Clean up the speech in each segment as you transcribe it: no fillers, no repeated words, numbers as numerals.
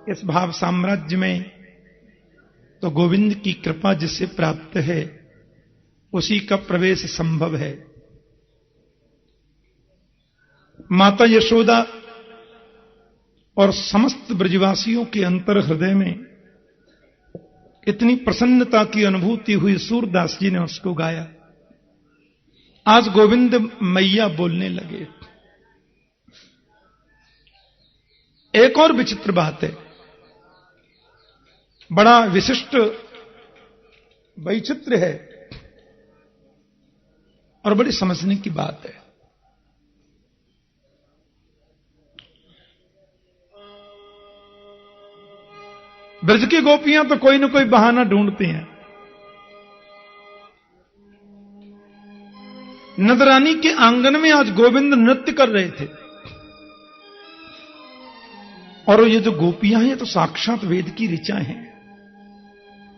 इस भाव साम्राज्य में, तो गोविंद की कृपा जिसे प्राप्त है उसी का प्रवेश संभव है। माता यशोदा और समस्त ब्रजवासियों के अंतर हृदय में इतनी प्रसन्नता की अनुभूति हुई, सूरदास जी ने उसको गाया। आज गोविंद मैया बोलने लगे। एक और विचित्र बात है, बड़ा विशिष्ट वैचित्र है और बड़ी समझने की बात है। ब्रज की गोपियां तो कोई ना कोई बहाना ढूंढती हैं। नंदरानी के आंगन में आज गोविंद नृत्य कर रहे थे, और ये जो गोपियां हैं ये तो साक्षात वेद की ऋचा हैं,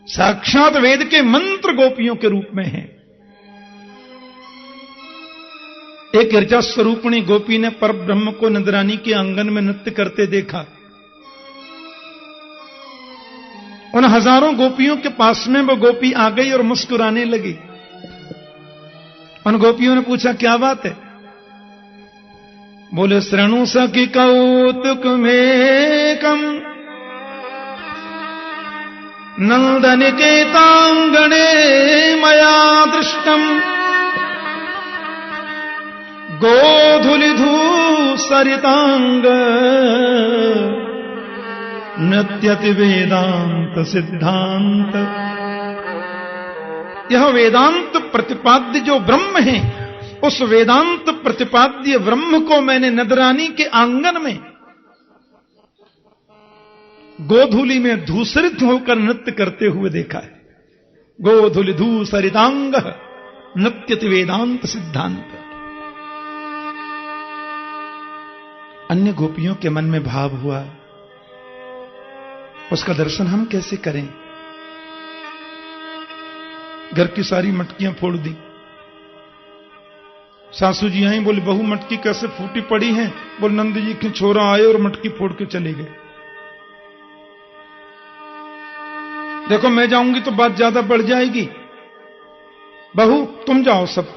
साक्षात वेद के मंत्र गोपियों के रूप में हैं। एक ऋचा स्वरूपिणी गोपी ने परब्रह्म को नंदरानी के आंगन में नृत्य करते देखा। उन हजारों गोपियों के पास में वो गोपी आ गई और मुस्कुराने लगी। उन गोपियों ने पूछा क्या बात है? बोले श्रृणु सखी कौतुक में कम नंदन के तांगणे मया दृष्टम गोधुलिधू सरितांग नृत्यति वेदांत सिद्धांत। यह वेदांत प्रतिपाद्य जो ब्रह्म है, उस वेदांत प्रतिपाद्य ब्रह्म को मैंने नंदरानी के आंगन में गोधूलि में धूसरित होकर नृत्य करते हुए देखा है। गोधूलि धूसरितांग नृत्यति वेदांत सिद्धांत। अन्य गोपियों के मन में भाव हुआ, उसका दर्शन हम कैसे करें? घर की सारी मटकियां फोड़ दी। सासू जी आई, बोले बहू मटकी कैसे फूटी पड़ी है? बोले नंद जी के छोरा आए और मटकी फोड़ के चले गए। देखो मैं जाऊंगी तो बात ज्यादा बढ़ जाएगी, बहू तुम जाओ सब,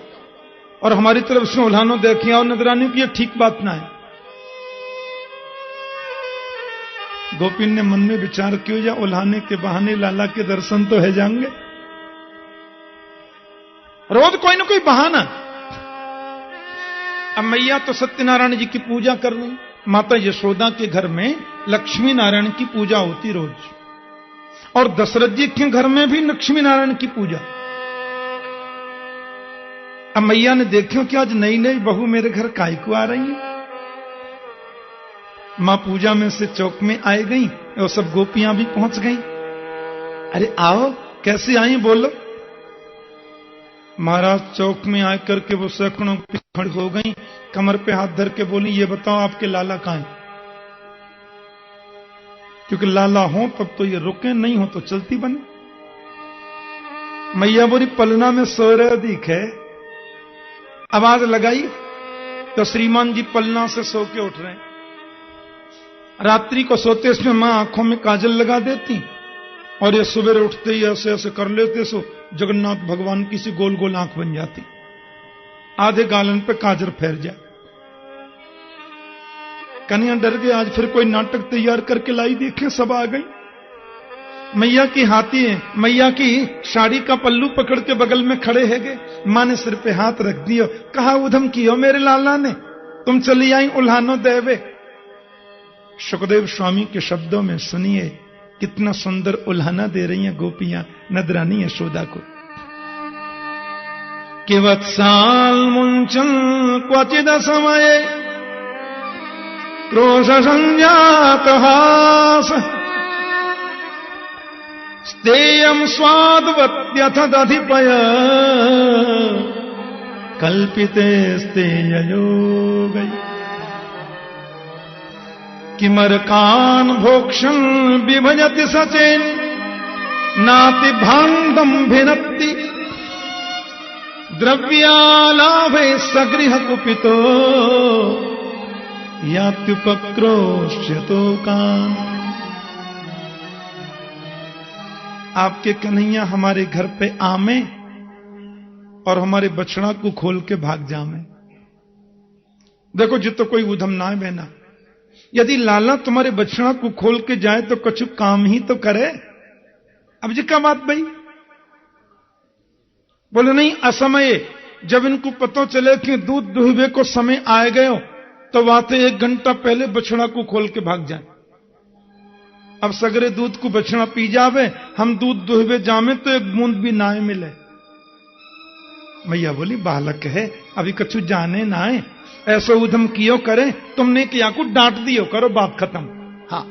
और हमारी तरफ से उल्हानो देखिए और नजरानी की, यह ठीक बात ना है। गोपिन ने मन में विचार क्यों जा, उल्हाने के बहाने लाला के दर्शन तो है जाएंगे। रोज कोई ना कोई बहाना। अब मैया तो सत्यनारायण जी की पूजा कर रही। माता यशोदा के घर में लक्ष्मी नारायण की पूजा होती रोज, और दशरथ जी के घर में भी लक्ष्मी नारायण की पूजा। अब मैया ने देखियो कि आज नई नई बहू मेरे घर काय को आ रही है। मां पूजा में से चौक में आई गई और सब गोपियां भी पहुंच गई। अरे आओ, कैसी आई बोलो। महाराज चौक में आकर के वो सैकड़ों खड़ी हो गई, कमर पे हाथ धर के बोली ये बताओ आपके लाला कहां हैं? क्योंकि लाला हो तब तो ये रुके, नहीं हो तो चलती बने। मैया बोली पलना में सो रहे दिखे। आवाज लगाई तो श्रीमान जी पलना से सो के उठ रहे हैं। रात्रि को सोते इसमें मां आंखों में काजल लगा देती, और ये सुबह उठते ही ऐसे ऐसे कर लेते, सो जगन्नाथ भगवान की सी गोल गोल आंख बन जाती, आधे गालन पे काजल फैल जाए। कन्या डर गए, आज फिर कोई नाटक तैयार करके लाई, देखे सब आ गई। मैया की हाथी है, मैया की साड़ी का पल्लू पकड़ के बगल में खड़े है गए। मां ने सिर पे हाथ रख दियो, कहा उधम कियो मेरे लाला ने, तुम चली आई उल्हानो देवे। सुखदेव स्वामी के शब्दों में सुनिए कितना सुंदर उल्हाना दे रही हैं गोपियां नंदरानी यशोदा को। कि वत्साल मुंचन क्वचिद समय क्रोश संजात हास स्तेयम स्वादवत्यथ दधिपय कल्पिते स्तेयो गई। किमरकान भोक्षण विभजति सचेन नाति भांडम भिनत्ति द्रव्यालाभे सगृह कुपितो यात्युपक्रोश्यतो कान। आपके कन्हैया हमारे घर पे आमे और हमारे बछड़ा को खोल के भाग जामे। देखो जितो कोई उधम ना है बहना, यदि लाला तुम्हारे बछड़ा को खोल के जाए तो कछु काम ही तो करे। अब जी क्या बात भाई? बोले नहीं, असमय जब इनको पता चले कि दूध दुहबे को समय आ गए तो वाते 1 घंटा पहले बछड़ा को खोल के भाग जाए। अब सगरे दूध को बछड़ा पी जावे, हम दूध दुहबे जामे तो 1 बूंद भी ना मिले। मैया बोली बालक है, अभी कछु जाने ना है, ऐसा उधम कियो करे, तुमने किया को डांट दियो करो, बात खत्म। हाँ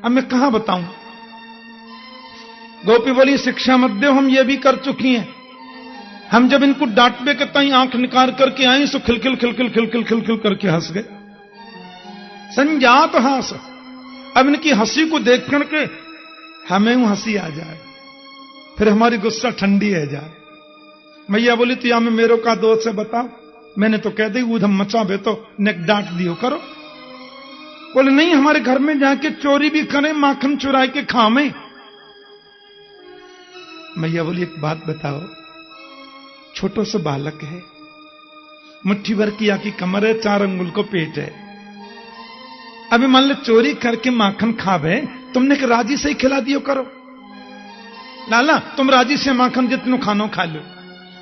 अब मैं कहां बताऊं। गोपी बोली शिक्षा मत दो, हम ये भी कर चुकी हैं। हम जब इनको डांटने के ताई आंख निकाल करके आए तो खिलखिल खिलखिल खिलखिल खिलखिल करके हंस गए, संजात हंस। अब इनकी हंसी को देख करके हमें हंसी आ जाए, फिर हमारी गुस्सा ठंडी है जाए। मैया बोली तो या में मेरो का दोष है बताओ, मैंने तो कह दी उधम मचा बे तो नेक डांट दियो करो। बोले नहीं, हमारे घर में जाके चोरी भी करें, माखन चुरा के खावे। मैया बोली एक बात बताओ, छोटो सा बालक है, मुट्ठी भर की आकी कमर है, 4 अंगुल को पेट है। अभी मान लो चोरी करके माखन खावे, तुमने के राजी से ही खिला दियो करो। लाला तुम राजी से माखन जितनो खानो खा लो,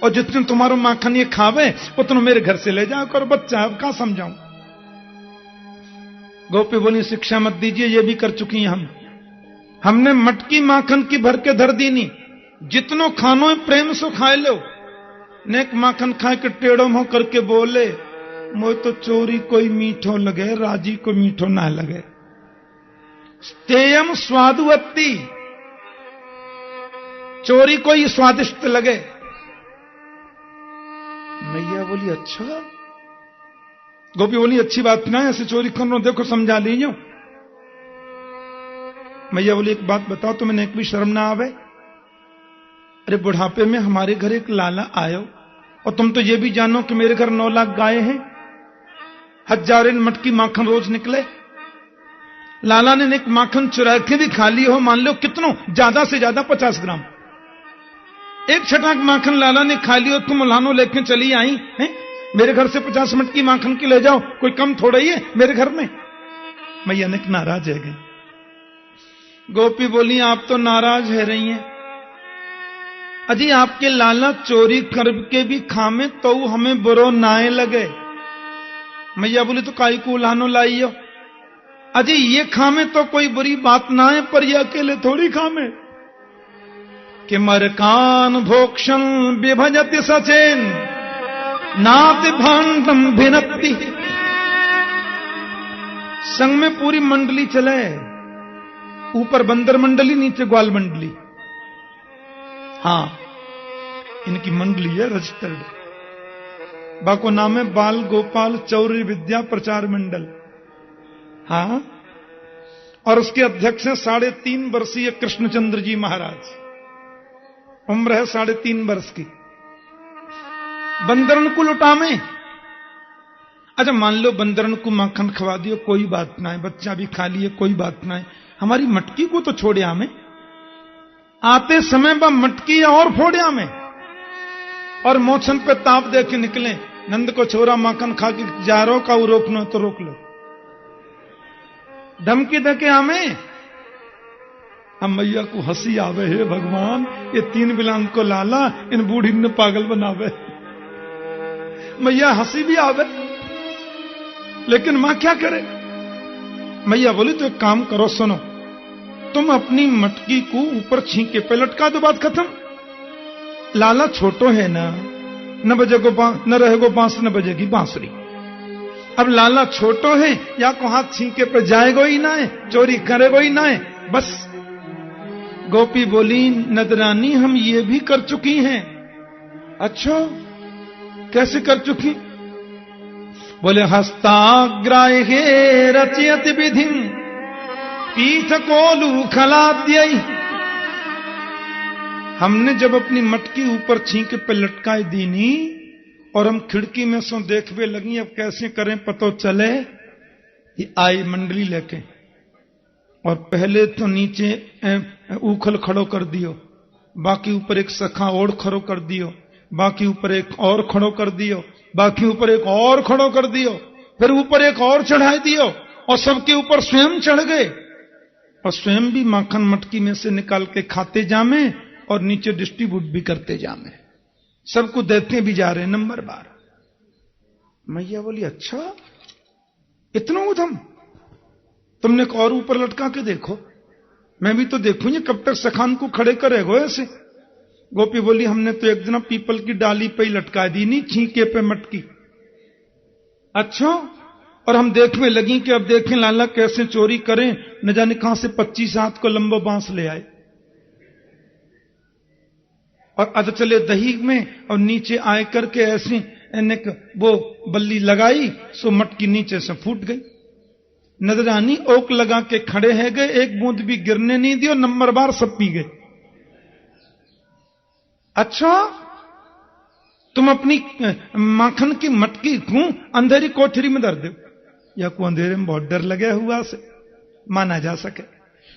और जितने तुम्हारो माखन ये खावे उतनो मेरे घर से ले जाओ करो। बच्चा अब कहां समझाऊं। गोपी बोली शिक्षा मत दीजिए, ये भी कर चुकी हैं हम। हमने मटकी माखन की भर के धर दी नहीं, जितनो खानो प्रेम से खाए लो। नेक माखन खाए के टेढ़ो मुंह करके बोले, मोए तो चोरी कोई मीठो लगे, राजी को मीठो ना लगे। स्तेयम स्वादुवत्ती, चोरी कोई स्वादिष्ट लगे। मैया बोली अच्छा। गोपी बोली अच्छी बात ना है, ऐसे चोरी करना, देखो समझा लीजिए। मैया बोली एक बात बताओ, तुम्हें एक भी शर्म ना आवे। अरे बुढ़ापे में हमारे घर एक लाला आयो, और तुम तो ये भी जानो कि मेरे घर 9 लाख गाय हैं, 1000 मटकी माखन रोज निकले। लाला ने एक माखन चुरा के भी खा ली हो, मान लो कितनों, ज्यादा से ज्यादा 50 ग्राम। एक छटाक माखन लाला ने खा लियो, तुम उल्हानो लेके चली आई हैं? मेरे घर से 50 मटकी माखन की ले जाओ, कोई कम थोड़ा ही है मेरे घर में। मैया ने नाराज है गई। गोपी बोली आप तो नाराज है रही हैं। अजी आपके लाला चोरी करके भी खामे तो हमें बुरो नाए लगे। मैया बोली तो काई को उल्हानो लाइयो। अजी ये खामे तो कोई बुरी बात ना है, पर ये अकेले थोड़ी खामे। कि मरकान भोक्षण विभजति सचेन नाति भांडम भिनत्ति। संग में पूरी मंडली चले, ऊपर बंदर मंडली, नीचे ग्वाल मंडली। हाँ इनकी मंडली है रजिस्टर्ड, बाको नाम है बाल गोपाल चौरी विद्या प्रचार मंडल। हाँ और उसके अध्यक्ष हैं 3.5 वर्षीय कृष्णचंद्र जी महाराज, उम्र है 3.5 वर्ष की। बंदरन को लुटामे। अच्छा मान लो बंदरन को माखन खवा दियो, कोई बात ना है, बच्चा भी खा लिए, कोई बात ना है। हमारी मटकी को तो छोड़े हमें, आते समय बा मटकी और फोड़े हमें, और मोछन पे ताप दे के निकले। नंद को छोरा माखन खा के जा रो का, वो रोकना तो रोक लो, धमकी दे के हमें। हम मैया को हंसी आवे, हे भगवान ये 3 बिलान को लाला इन बूढ़ी ने पागल बनावे। मैया हंसी भी आवे, लेकिन मां क्या करे। मैया बोली तो एक काम करो, सुनो, तुम अपनी मटकी को ऊपर छींके पे लटका दो, बात खत्म। लाला छोटो है ना, न बजेगो न रहेगो बांस, न बजेगी बांसुरी। अब लाला छोटो है, या को हाथ छींके पे जाएगो ही ना है, चोरी करेगो ही ना है, बस। गोपी बोली नदरानी हम ये भी कर चुकी हैं। अच्छा कैसे कर चुकी? बोले हस्ताग्राहे रचयत विधिम पीठ कोलू खलाद्यई। हमने जब अपनी मटकी ऊपर छींके पे लटकाई दीनी, और हम खिड़की में सो देखने लगी, अब कैसे करें पतो चले। ये आई मंडली लेके, और पहले तो नीचे उखल खड़ो कर दियो, बाकी ऊपर एक सखा और खड़ो कर दियो, बाकी ऊपर एक और खड़ो कर दियो, बाकी ऊपर एक और खड़ो कर दियो, फिर ऊपर एक और चढ़ा दियो और सबके ऊपर स्वयं चढ़ गए और स्वयं भी माखन मटकी में से निकाल के खाते जामे और नीचे डिस्ट्रीब्यूट भी करते जामे, सबको देते भी जा रहे नंबर बार। मैया बोली अच्छा इतना उधम, तुमने एक और ऊपर लटका के देखो, मैं भी तो देखूं ये कब तक सखान को खड़े करेगो ऐसे। गोपी बोली हमने तो एक दिन पीपल की डाली पे ही लटका दी, नहीं छींके पे मटकी। अच्छा, और हम देखने लगी कि अब देखें लाला कैसे चोरी करें, न जाने कहां से 25 हाथ को लंबा बांस ले आए और अध चले दही में और नीचे आए करके ऐसे वो बल्ली लगाई, सो मटकी नीचे से फूट गई। नजरानी ओक लगा के खड़े है गए, एक बूंद भी गिरने नहीं दी और नंबर बार सब पी गए। अच्छा, तुम अपनी माखन की मटकी क्यों अंधेरी कोठरी में धर दो, या को अंधेरे में बहुत डर लगे हुआ से माना जा सके।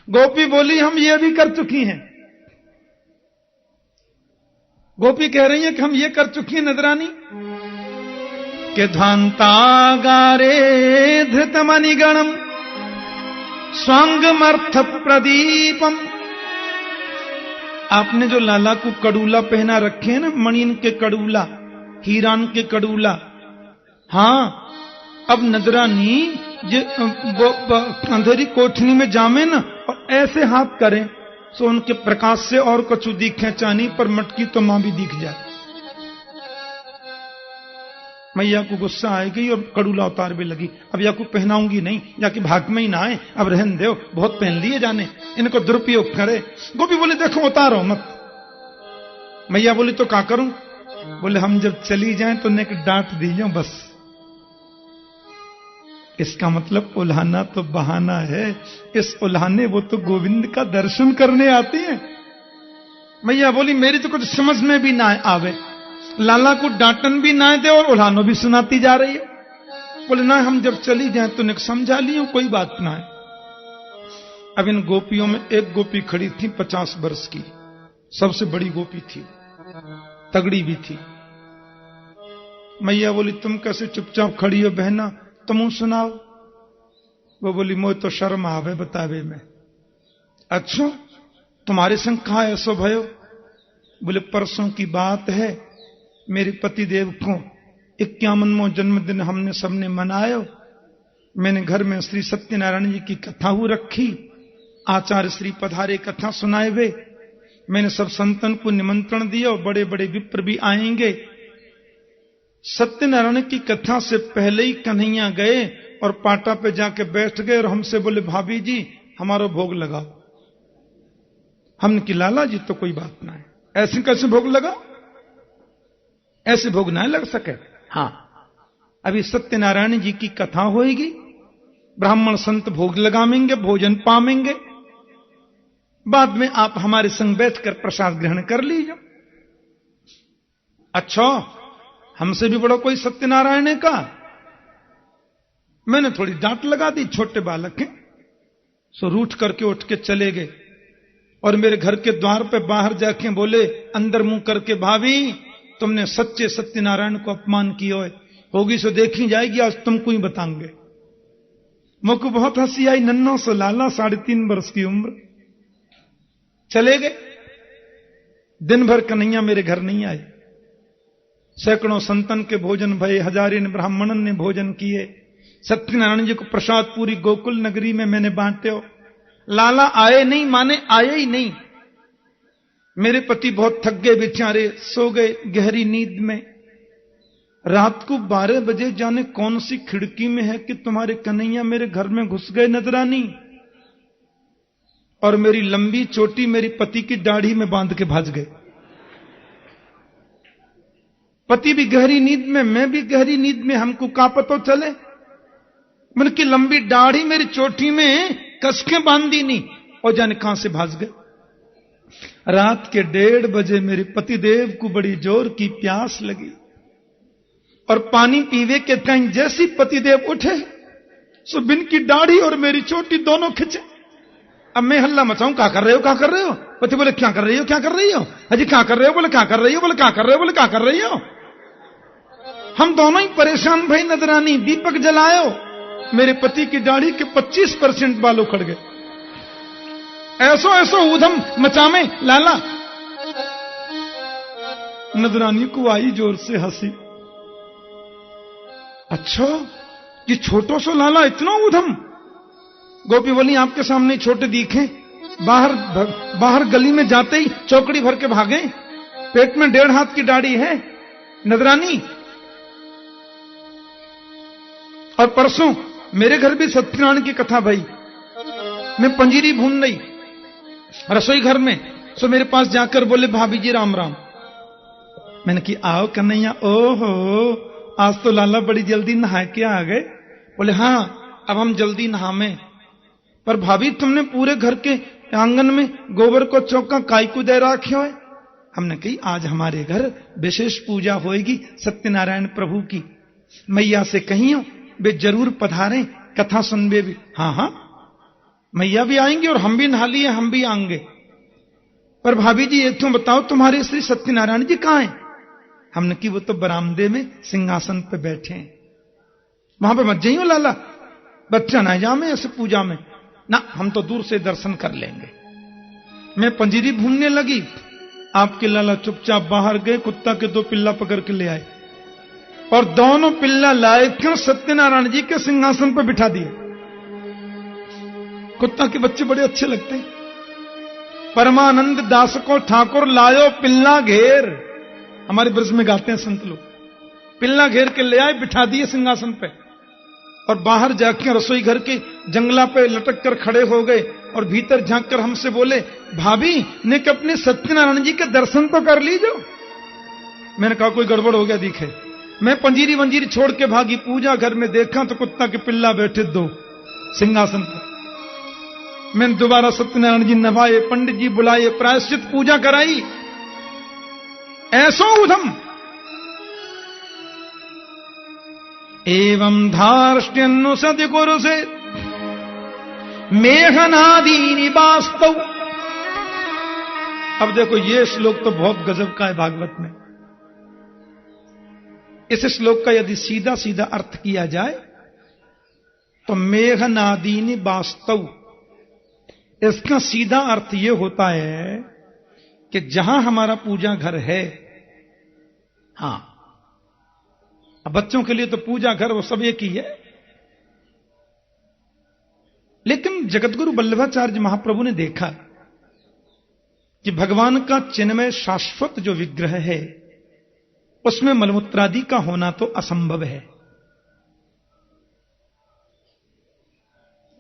गोपी बोली हम ये भी कर चुकी हैं। गोपी कह रही है कि हम ये कर चुकी हैं नजरानी के ध्वांतागारे धृतमणिगणम स्वांगमर्थ प्रदीपम। आपने जो लाला को कड़ूला पहना रखे हैं ना, मणिन के कड़ूला, हीरान के कड़ूला, हां अब नजरानी ये अंधेरी कोठनी में जामे ना और ऐसे हाथ करें सो उनके प्रकाश से और कछु दिखे चानी पर मटकी तो मां भी दिख जाए। मैया को गुस्सा आएगी और कड़ूला उतार भी लगी, अब या को पहनाऊंगी नहीं, या कि भाग में ही ना आए, अब रहन दो, बहुत पहन लिए जाने, इनको दुरुपयोग करे। गोपी बोले देखो उतारो मत। मैया बोली तो क्या करूं? बोले हम जब चली जाएं तो नेक डांट दीजिए बस। इसका मतलब उल्हाना तो बहाना है, इस उल्हाने वो तो गोविंद का दर्शन करने आते हैं। मैया बोली मेरी तो कुछ समझ में भी ना आवे, लाला को डांटन भी ना दे और उल्हानो भी सुनाती जा रही है। बोले ना हम जब चली जाए तो ने समझा लियो, कोई बात ना है। अब इन गोपियों में एक गोपी खड़ी थी 50 वर्ष की, सबसे बड़ी गोपी थी, तगड़ी भी थी। मैया बोली तुम कैसे चुपचाप खड़ी हो बहना, तुम सुनाओ। वो बोली मोह तो शर्म आवे बतावे में। अच्छा तुम्हारे संग कहा ऐसो भयो? बोले परसों की बात है, मेरे पति देव को 51वां जन्मदिन हमने सबने मनायो। मैंने घर में श्री सत्यनारायण जी की कथा हो रखी, आचार्य श्री पधारे कथा सुनाए वे। मैंने सब संतन को निमंत्रण दिया, बड़े बड़े विप्र भी आएंगे। सत्यनारायण की कथा से पहले ही कन्हैया गए और पाटा पे जाके बैठ गए और हमसे बोले भाभी जी हमारा भोग लगाओ। हमने कि लाला जी तो कोई बात ना है, ऐसे कैसे भोग लगा, ऐसे भोग ना लग सके। हां अभी सत्यनारायण जी की कथा होएगी, ब्राह्मण संत भोग लगावेंगे, भोजन पावेंगे, बाद में आप हमारे संग बैठकर प्रसाद ग्रहण कर लीजिए। अच्छा हमसे भी बड़ा कोई सत्यनारायण है का? मैंने थोड़ी डांट लगा दी, छोटे बालक हैं, सो रूठ करके उठ के चले गए और मेरे घर के द्वार पे बाहर जाके बोले अंदर मुंह करके भाभी तुमने सच्चे सत्यनारायण को अपमान किया होगी सो देखी जाएगी, आज तुमको ही बताएंगे। मुझको बहुत हंसी आई, नन्नो सो लाला 3.5 वर्ष की उम्र। चले गए, दिन भर कन्हैया मेरे घर नहीं आए। सैकड़ों संतन के भोजन भये, हजारिन ब्राह्मणन ने भोजन किए, सत्यनारायण जी को प्रसाद पूरी गोकुल नगरी में मैंने बांटे हो। लाला आए नहीं, माने आए ही नहीं। मेरे पति बहुत थक गए बेचारे, सो गए गहरी नींद में। रात को 12 बजे जाने कौन सी खिड़की में है कि तुम्हारे कन्हैया मेरे घर में घुस गए नजरानी, और मेरी लंबी चोटी मेरी पति की दाढ़ी में बांध के भाज गए। पति भी गहरी नींद में, मैं भी गहरी नींद में, हमको क्या पता चले। मैंने की लंबी दाढ़ी मेरी चोटी में कसके बांधी नहीं, और जाने कहां से भाज गए। रात के 1:30 बजे मेरे पतिदेव को बड़ी जोर की प्यास लगी और पानी पीवे के कहीं जैसी पतिदेव उठे सो बिन की दाढ़ी और मेरी चोटी दोनों खिंचे। अब मैं हल्ला मचाऊं, क्या कर रहे हो, क्या कर रहे हो? पति बोले क्या कर रही हो, क्या कर रही हो? अजी क्या कर रहे हो? बोले क्या कर रही हो? बोले क्या कर रहे हो? बोले क्या कर रही हो? हम दोनों ही परेशान भाई। नजरानी दीपक जलायो, मेरे पति की दाढ़ी के 25% बाल उखड़ गए। ऐसो ऐसो ऊधम मचावे लाला। नजरानी को आई जोर से हंसी। अच्छा, ये छोटो सो लाला इतना ऊधम? गोपी बोली आपके सामने छोटे दिखे, बाहर गली में जाते ही चौकड़ी भर के भागे, पेट में 1.5 हाथ की दाढ़ी है नजरानी। और परसों मेरे घर भी सत्यनारायण की कथा भाई, मैं पंजीरी भून रही रसोई घर में, सो मेरे पास जाकर बोले भाभी जी राम राम। मैंने कि आओ कन्हैया। ओहो, आज तो लाला बड़ी जल्दी नहा के आ गए। बोले हाँ, अब हम जल्दी नहावे। पर भाभी तुमने पूरे घर के आंगन में गोबर को चौका काय को दे रखे हो? हमने कही आज हमारे घर विशेष पूजा होएगी सत्यनारायण प्रभु की, मैया से कहियो वे जरूर पधारें, कथा सुनबे भी। हाँ हाँ, मैया भी आएंगे और हम भी नहा लिए, हम भी आएंगे। पर भाभी जी एक तो बताओ, तुम्हारे श्री सत्यनारायण जी कहां हैं? हमने कि वो तो बरामदे में सिंहासन पे बैठे हैं, वहां पे मत जाइयो लाला, बच्चा ना जामे ऐसे पूजा में। ना, हम तो दूर से दर्शन कर लेंगे। मैं पंजीरी भूनने लगी, आपके लाला चुपचाप बाहर गए, कुत्ता के 2 पिल्ला पकड़ के ले आए और दोनों पिल्ला लाए क्यों सत्यनारायण जी के सिंहासन पर बिठा दिए। कुत्ता के बच्चे बड़े अच्छे लगते हैं। परमानंद दास को ठाकुर लायो पिल्ला घेर, हमारे ब्रज में गाते हैं संत लोग। पिल्ला घेर के ले आए, बिठा दिए सिंहासन पे, और बाहर जाकर रसोई घर के जंगला पे लटक कर खड़े हो गए और भीतर झांक कर हमसे बोले भाभी ने कि अपने सत्यनारायण जी के दर्शन तो कर लीजो। मैंने कहा कोई गड़बड़ हो गया दिखे। मैं पंजीरी वंजीरी छोड़ के भागी, पूजा घर में देखा तो कुत्ता के पिल्ला बैठे 2 सिंहासन पर। मैंने दोबारा सत्यनारायण जी नवाए, पंडित जी बुलाए, प्रायश्चित पूजा कराई। ऐसो उधम एवं धार्ष्ट्यन्नु सद्गुरु से मेघनादीनि वास्तव। अब देखो ये श्लोक तो बहुत गजब का है भागवत में। इस श्लोक का यदि सीधा सीधा अर्थ किया जाए तो मेघनादीनि वास्तव, इसका सीधा अर्थ यह होता है कि जहां हमारा पूजा घर है, हां, अब बच्चों के लिए तो पूजा घर वो सब एक ही है, लेकिन जगतगुरु वल्लभाचार्य महाप्रभु ने देखा कि भगवान का चिन्मय शाश्वत जो विग्रह है उसमें मलमूत्रादि का होना तो असंभव है।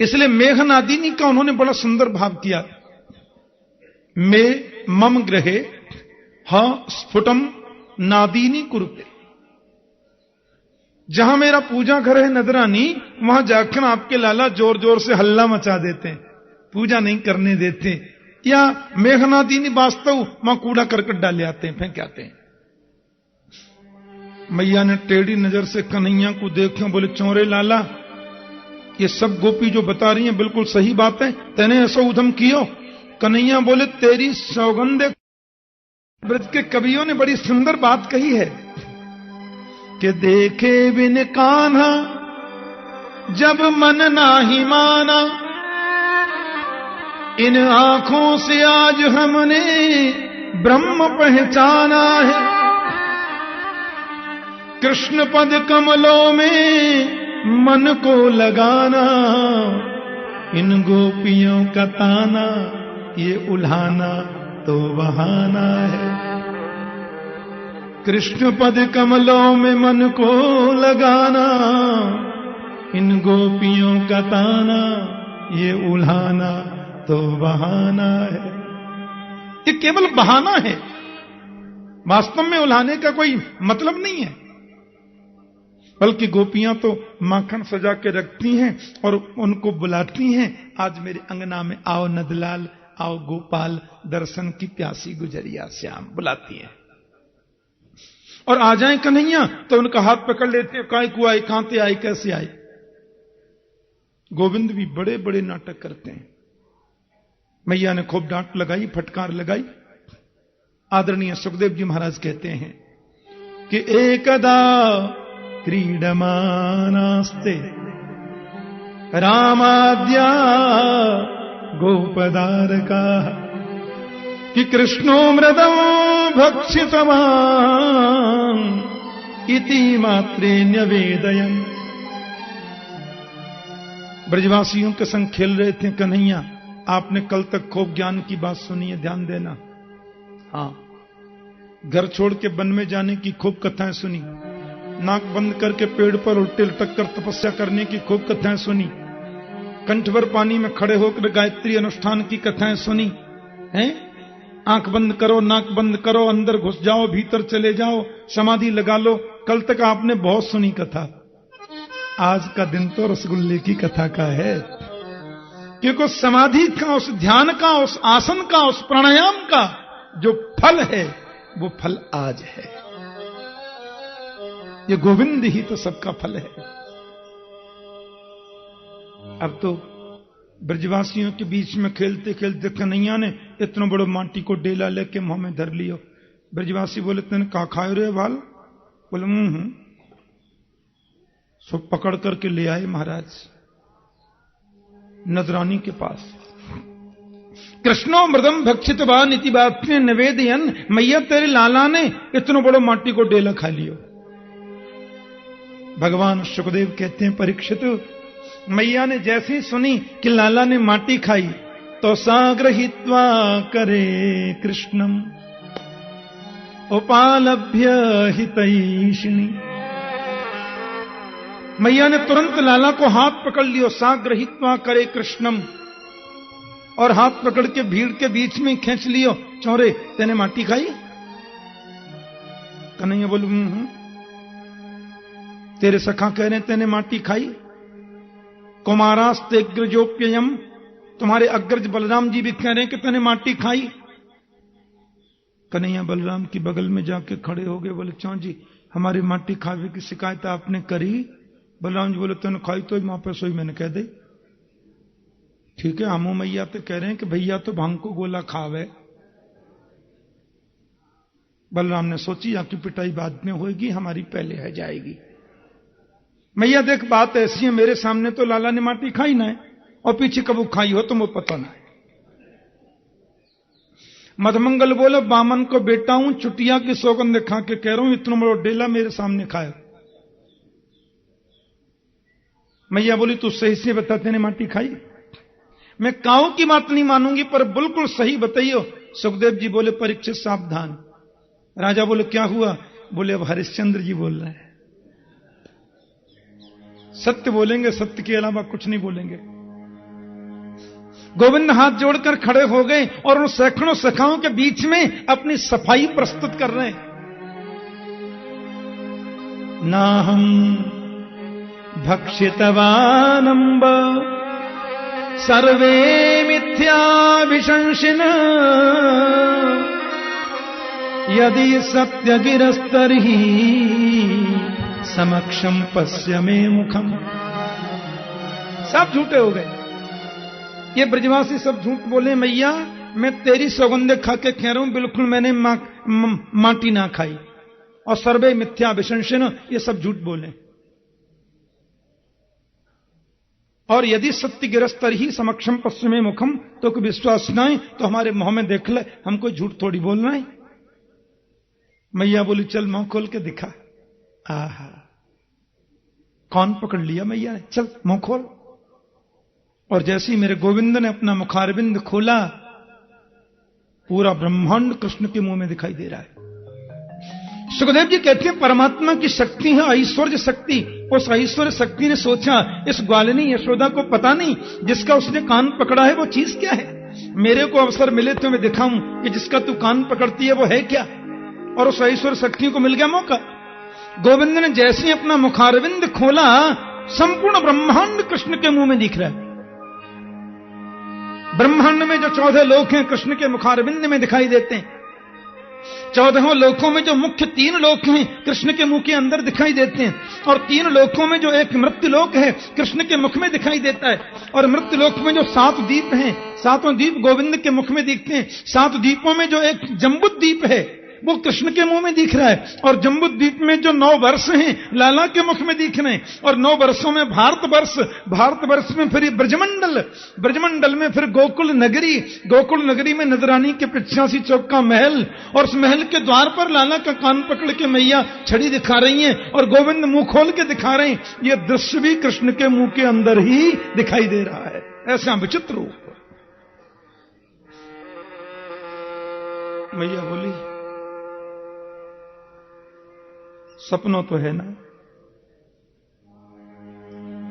इसलिए मेघनादिनी का उन्होंने बड़ा सुंदर भाव किया। मे मम ग्रहे ह स्फुटम नादीनी कुरुते। जहां मेरा पूजा घर है नदरानी, वहां जाकर आपके लाला जोर जोर से हल्ला मचा देते हैं, पूजा नहीं करने देते। या मेघनादीनी वास्तव वहां कूड़ा करकट डाले आते हैं, फेंक आते हैं। मैया ने टेढ़ी नजर से कन्हैया को देखा, बोले चौरे लाला ये सब गोपी जो बता रही हैं बिल्कुल सही बात है, तेने ऐसा उधम कियो? कन्हैया बोले तेरी सौगंधे। ब्रज के कवियों ने बड़ी सुंदर बात कही है कि देखे बिन कान्हा जब मन नाही माना, इन आंखों से आज हमने ब्रह्म पहचाना है। कृष्ण पद कमलों में मन को लगाना, इन गोपियों का ताना ये उल्हाना तो बहाना है। कृष्ण पद कमलों में मन को लगाना, इन गोपियों का ताना ये उल्हाना तो बहाना है। ये केवल बहाना है, वास्तव में उल्हाने का कोई मतलब नहीं है। बल्कि गोपियां तो माखन सजा के रखती हैं और उनको बुलाती हैं, आज मेरे अंगना में आओ नदलाल, आओ गोपाल, दर्शन की प्यासी गुजरिया श्याम, बुलाती हैं। और आ जाए कन्हैया तो उनका हाथ पकड़ लेते हैं, काय को आई, कहां से आई, कैसे आई। गोविंद भी बड़े बड़े नाटक करते हैं। मैया ने खूब डांट लगाई, फटकार लगाई। आदरणीय सुखदेव जी महाराज कहते हैं कि एकदा क्रीडमानास्ते रामाद्या गोपदारका कि कृष्णो मृदं भक्षितवान् इति मात्रे न्यवेदयन्। ब्रजवासियों के संग खेल रहे थे कन्हैया। आपने कल तक खूब ज्ञान की बात सुनी है, ध्यान देना। हाँ, घर छोड़ के वन में जाने की खूब कथाएं सुनी, नाक बंद करके पेड़ पर उल्टे लटक कर तपस्या करने की खूब कथाएं सुनी, कंठ भर पानी में खड़े होकर गायत्री अनुष्ठान की कथाएं सुनी हैं। आंख बंद करो, नाक बंद करो, अंदर घुस जाओ, भीतर चले जाओ, समाधि लगा लो। कल तक आपने बहुत सुनी कथा। आज का दिन तो रसगुल्ले की कथा का है, क्योंकि उस समाधि का, उस ध्यान का, उस आसन का, उस प्राणायाम का जो फल है वो फल आज है। ये गोविंद ही तो सबका फल है। अब तो ब्रजवासियों के बीच में खेलते खेलते कन्हैया ने इतना बड़ा माटी को डेला लेके मुंह में धर लियो। ब्रजवासी बोले, तेने कहा खाए रे बाल? बोले सो पकड़ करके ले आए महाराज नजरानी के पास। कृष्णो मृदम भक्षितवान इति बात में निवेदयन, मैया तेरे लाला ने इतना बड़ा माटी को डेला खा लियो। भगवान सुखदेव कहते हैं, परीक्षित, मैया ने जैसी सुनी कि लाला ने माटी खाई तो साग्रहित्वा करे कृष्णम उपालभ्य हितैषिणी। मैया ने तुरंत लाला को हाथ पकड़ लियो, साग्रहित्वा करे कृष्णम, और हाथ पकड़ के भीड़ के बीच में खींच लियो। चौरे, तेने माटी खाई? कन्हैया बोलू तेरे सखा कह रहे तेने माटी खाई। कुमारास्ते अग्रजोप्ययम, तुम्हारे अग्रज बलराम जी भी कह रहे हैं कि तूने माटी खाई। कन्हैया बलराम की बगल में जाके खड़े हो गए, बोले चौं जी हमारी माटी खावे की शिकायत आपने करी? बलराम जी बोले तूने खाई तो मां पे सोई मैंने कह दे। ठीक है, हमू मैया तो कह रहे हैं कि भैया तो भांग को गोला खावे। बलराम ने सोची आपकी पिटाई बाद में होगी, हमारी पहले है जाएगी। मैया देख बात ऐसी है, मेरे सामने तो लाला ने माटी खाई ना है, और पीछे कब खाई हो तो मुझे पता ना है। मधमंगल बोले बामन को बेटा हूं, चुटिया की सौगंध खा के कह रहा हूं, इतना बड़ा डेला मेरे सामने खाए। मैया बोली तू सही से बता तेने माटी खाई? मैं काऊ की बात नहीं मानूंगी, पर बिल्कुल सही बताइयो। सुखदेव जी बोले परीक्षित सावधान। राजा बोले क्या हुआ? बोले अब हरिश्चंद्र जी बोल रहे हैं, सत्य बोलेंगे, सत्य के अलावा कुछ नहीं बोलेंगे। गोविंद हाथ जोड़कर खड़े हो गए और उन सैकड़ों सखाओं के बीच में अपनी सफाई प्रस्तुत कर रहे हैं। ना हम भक्षितवानंब सर्वे मिथ्याभिशंसिन यदि सत्य गिरस्तर्हि समक्षम पश्य में मुखम। सब झूठे हो गए, ये ब्रजवासी सब झूठ बोले। मैया मैं तेरी सौगंध खा के कह रहा हूं, बिल्कुल मैंने माटी ना खाई, और सर्वे मिथ्या विशंसन, ये सब झूठ बोले। और यदि सत्य गिरस्तर ही समक्षम पश्चिमे मुखम, तो कोई विश्वास ना है तो हमारे मुंह में देख ले, हमको झूठ थोड़ी बोलना है। मैया बोली चल मुंह खोल के दिखा। आहा, कौन पकड़ लिया मैया ने, चल मुंह खोल। और जैसे ही मेरे गोविंद ने अपना मुखारविंद खोला, पूरा ब्रह्मांड कृष्ण के मुंह में दिखाई दे रहा है। सुखदेव जी कहते हैं परमात्मा की शक्ति है ऐश्वर्य शक्ति। उस ऐश्वर्य शक्ति ने सोचा इस ग्वालिनी यशोदा को पता नहीं जिसका उसने कान पकड़ा है वो चीज क्या है। मेरे को अवसर मिले तो मैं दिखाऊं कि जिसका तू कान पकड़ती है वो है क्या। और उस ऐश्वर्य शक्ति को मिल गया मौका। गोविंद ने जैसे ही अपना मुखारविंद खोला, संपूर्ण ब्रह्मांड कृष्ण के मुंह में दिख रहा है। ब्रह्मांड में जो 14 लोक हैं कृष्ण के मुखारविंद में दिखाई देते हैं। 14 लोकों में जो मुख्य 3 लोक हैं कृष्ण के मुंह के अंदर दिखाई देते हैं, और 3 लोकों में जो एक मृत्यु लोक है कृष्ण के मुख में दिखाई देता है, और मृत्यु लोक में जो 7 द्वीप हैं 7 द्वीप गोविंद के मुख में दिखते हैं। 7 द्वीपों में जो एक जम्बूद्वीप है वो कृष्ण के मुंह में दिख रहा है, और जम्बूद्वीप में जो 9 वर्ष हैं लाला के मुख में दिख रहे हैं, और 9 वर्षों में भारतवर्ष में फिर ब्रजमंडल में फिर गोकुल नगरी में नजरानी के 85 चौक का महल, और उस महल के द्वार पर लाला का कान पकड़ के मैया छड़ी दिखा रही हैं और गोविंद मुंह खोल के दिखा रहे हैं। यह दृश्य भी कृष्ण के मुंह के अंदर ही दिखाई दे रहा है। ऐसा विचित्र रूप। मैया बोली सपनों तो है ना,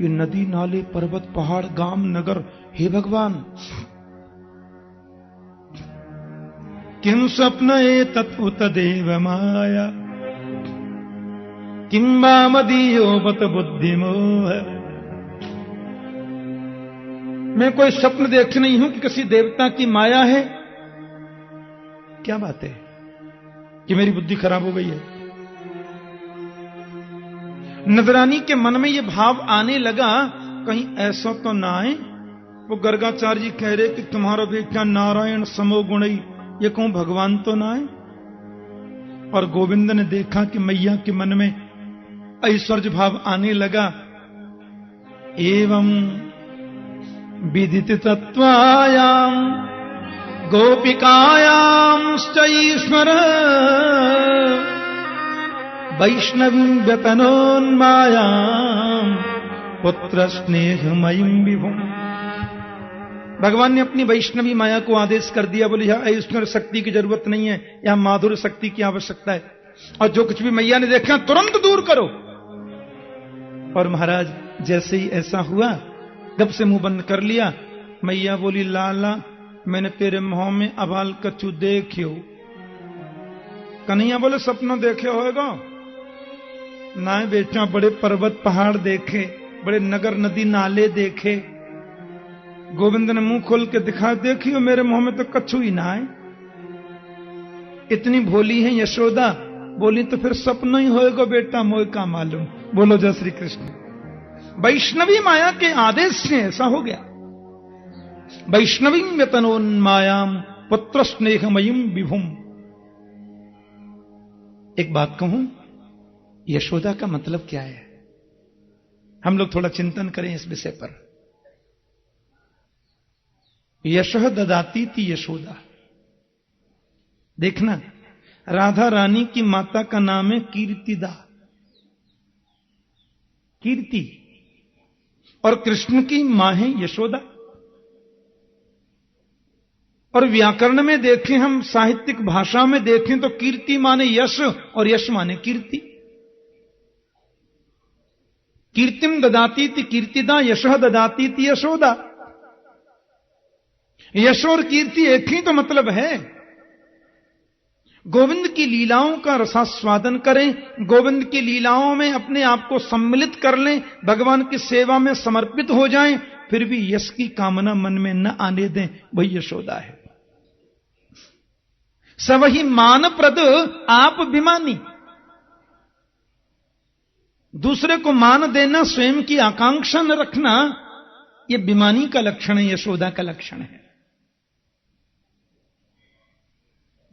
ये नदी नाले पर्वत पहाड़ गांव नगर, हे भगवान किम स्वप्न एतत् देव माया किम मदीयो बत बुद्धिमोह। मैं कोई स्वप्न देख नहीं हूं कि किसी देवता की माया है, क्या बात है कि मेरी बुद्धि खराब हो गई है। नजरानी के मन में यह भाव आने लगा कहीं ऐसा तो ना आए वो गर्गाचार्य जी कह रहे कि तुम्हारा बेटा नारायण समो गुणई, ये कहूं भगवान तो ना आए। और गोविंद ने देखा कि मैया के मन में ऐश्वर्य भाव आने लगा। एवं विदित तत्वायाम गोपिकायां ईश्वर वैष्णवी व्यतनोन्मायां पुत्र स्नेहमयीं विभुम। भगवान ने अपनी वैष्णवी माया को आदेश कर दिया, बोले यहां ऐश्वर्य शक्ति की जरूरत नहीं है, यहां माधुर्य शक्ति की आवश्यकता है, और जो कुछ भी मैया ने देखा तुरंत दूर करो। और महाराज जैसे ही ऐसा हुआ गप से मुंह बंद कर लिया। मैया बोली लाला मैंने तेरे मुंह में अबाल कच्चू देखियो। कन्हैया बोले सपना देखे होएगा ना बेटा, बड़े पर्वत पहाड़ देखे, बड़े नगर नदी नाले देखे। गोविंद ने मुंह खोल के दिखा, देखियो मेरे मुंह में तो कच्छू ही ना है। इतनी भोली है यशोदा। बोली तो फिर सपना ही होएगा बेटा, मोह का मालूम। बोलो जय श्री कृष्ण। वैष्णवी माया के आदेश से ऐसा हो गया। वैष्णवी व्यतनोन्मायाम पुत्र स्नेहमयीं विभुम। एक बात कहूं, यशोदा का मतलब क्या है? हम लोग थोड़ा चिंतन करें इस विषय पर। यशः ददाती थी यशोदा। देखना, राधा रानी की माता का नाम है कीर्तिदा, कीर्ति, और कृष्ण की मां है यशोदा। और व्याकरण में देखें, हम साहित्यिक भाषा में देखें तो कीर्ति माने यश और यश माने कीर्ति। कीर्तिम ददाती थी कीर्तिदा, यशः ददाती थी यशोदा। यश और कीर्ति एक ही तो मतलब है। गोविंद की लीलाओं का रसास्वादन करें, गोविंद की लीलाओं में अपने आप को सम्मिलित कर लें, भगवान की सेवा में समर्पित हो जाएं, फिर भी यश की कामना मन में न आने दें, वही यशोदा है। सवही मान प्रद आप अभिमानी। दूसरे को मान देना, स्वयं की आकांक्षा न रखना, यह बेईमानी का लक्षण है, यशोदा का लक्षण है।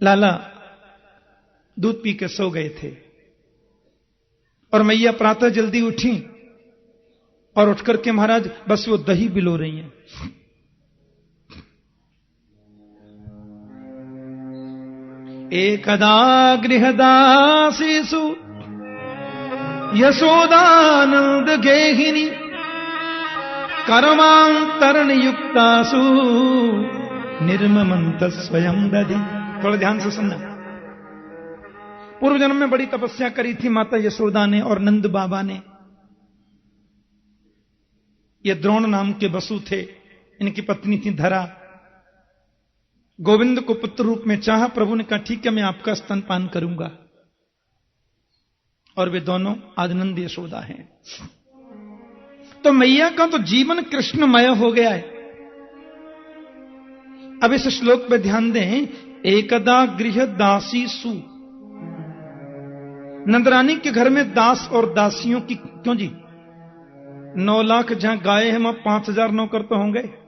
लाला दूध पी के सो गए थे और मैया प्रातः जल्दी उठी और उठकर के महाराज बस वो दही बिलो रही हैं। एकदा गृहदासीसु यशोदानंद गेहिनी कर्मांतरण युक्तासु निर्ममंत स्वयं दधि। थोड़ा ध्यान से सुनना। पूर्व जन्म में बड़ी तपस्या करी थी माता यशोदा ने और नंद बाबा ने। ये द्रोण नाम के वसु थे, इनकी पत्नी थी धरा। गोविंद को पुत्र रूप में चाहा, प्रभु ने कहा ठीक है मैं आपका स्तनपान करूंगा। और वे दोनों आज नंद यशोदा हैं। तो मैया का तो जीवन कृष्णमय हो गया है। अब इस श्लोक पे ध्यान दें, एकदा गृह दासी सु, नंदरानी के घर में दास और दासियों की क्यों जी? 9 लाख जहां गाय है वहां 5,000 नौकर तो होंगे।